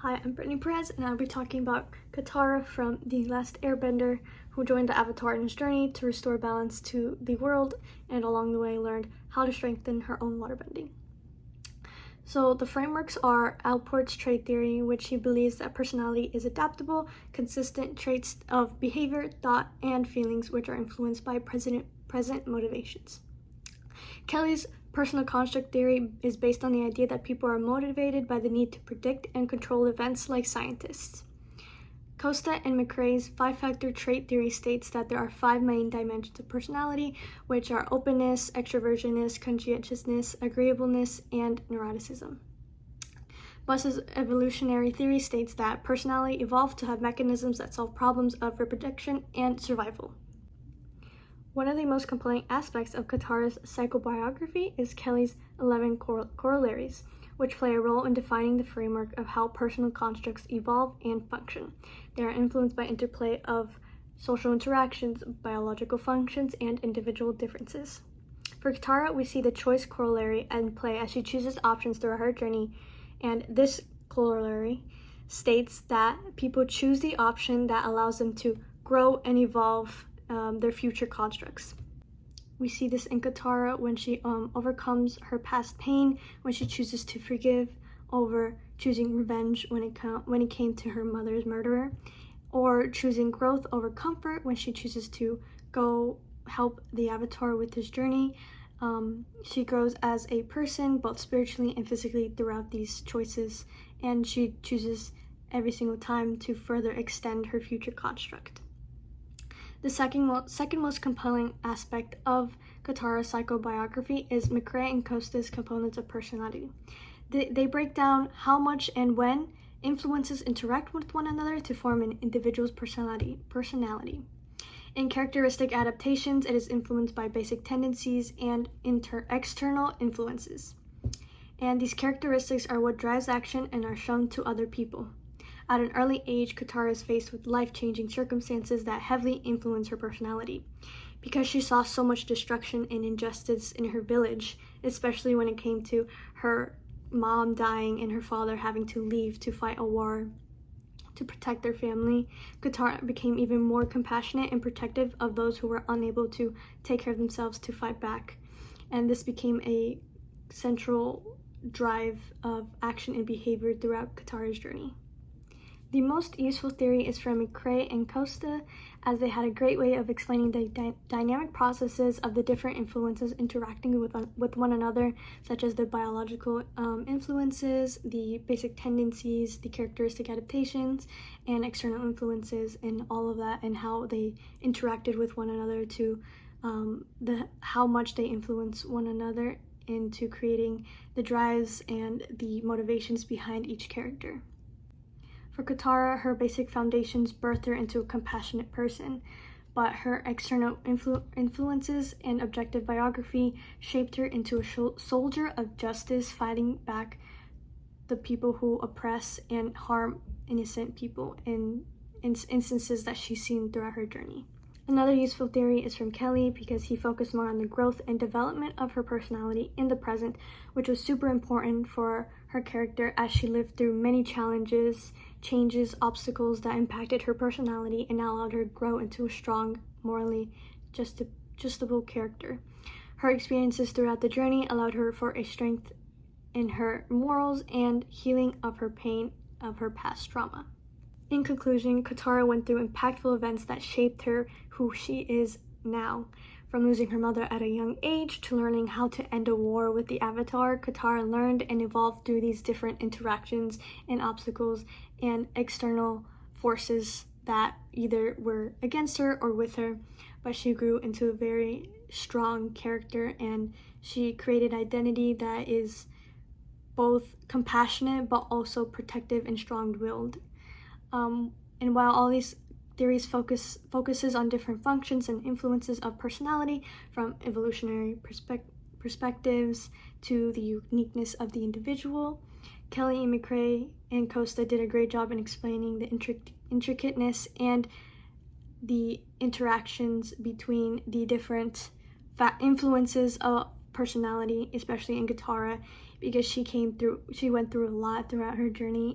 Hi, I'm Brittany Perez, and I'll be talking about Katara from The Last Airbender, who joined the Avatar in his journey to restore balance to the world, and along the way learned how to strengthen her own waterbending. So the frameworks are Alport's trait theory, which he believes that personality is adaptable, consistent traits of behavior, thought, and feelings which are influenced by present motivations. Kelly's personal construct theory is based on the idea that people are motivated by the need to predict and control events like scientists. Costa and McRae's five-factor trait theory states that there are 5 main dimensions of personality, which are openness, extroversionness, conscientiousness, agreeableness, and neuroticism. Buss's evolutionary theory states that personality evolved to have mechanisms that solve problems of reproduction and survival. One of the most compelling aspects of Katara's psychobiography is Kelly's 11 corollaries, which play a role in defining the framework of how personal constructs evolve and function. They are influenced by interplay of social interactions, biological functions, and individual differences. For Katara, we see the choice corollary in play as she chooses options throughout her journey, and this corollary states that people choose the option that allows them to grow and evolve their future constructs. We see this in Katara when she overcomes her past pain, when she chooses to forgive over choosing revenge when it came to her mother's murderer, or choosing growth over comfort when she chooses to go help the Avatar with his journey. She grows as a person, both spiritually and physically, throughout these choices, and she chooses every single time to further extend her future construct. The second most compelling aspect of Katara's psychobiography is McRae and Costa's components of personality. They break down how much and when influences interact with one another to form an individual's personality. In characteristic adaptations, it is influenced by basic tendencies and external influences. And these characteristics are what drives action and are shown to other people. At an early age, Katara is faced with life-changing circumstances that heavily influence her personality. Because she saw so much destruction and injustice in her village, especially when it came to her mom dying and her father having to leave to fight a war to protect their family, Katara became even more compassionate and protective of those who were unable to take care of themselves to fight back. And this became a central drive of action and behavior throughout Katara's journey. The most useful theory is from McRae and Costa, as they had a great way of explaining the dynamic processes of the different influences interacting with one another, such as the biological influences, the basic tendencies, the characteristic adaptations, and external influences, and all of that, and how they interacted with one another to how much they influence one another into creating the drives and the motivations behind each character. For Katara, her basic foundations birthed her into a compassionate person, but her external influences and objective biography shaped her into a soldier of justice, fighting back the people who oppress and harm innocent people in instances that she's seen throughout her journey. Another useful theory is from Kelly, because he focused more on the growth and development of her personality in the present, which was super important for her character as she lived through many challenges, changes, obstacles that impacted her personality and allowed her to grow into a strong, morally justable character. Her experiences throughout the journey allowed her for a strength in her morals and healing of her pain of her past trauma. In conclusion, Katara went through impactful events that shaped her who she is now. From losing her mother at a young age to learning how to end a war with the Avatar, Katara learned and evolved through these different interactions and obstacles and external forces that either were against her or with her, but she grew into a very strong character, and she created identity that is both compassionate but also protective and strong-willed. And while all these theories focuses on different functions and influences of personality, from evolutionary perspectives to the uniqueness of the individual, Kelly and McRae and Costa did a great job in explaining the intricateness and the interactions between the different influences of personality, especially in Katara, because she went through a lot throughout her journey,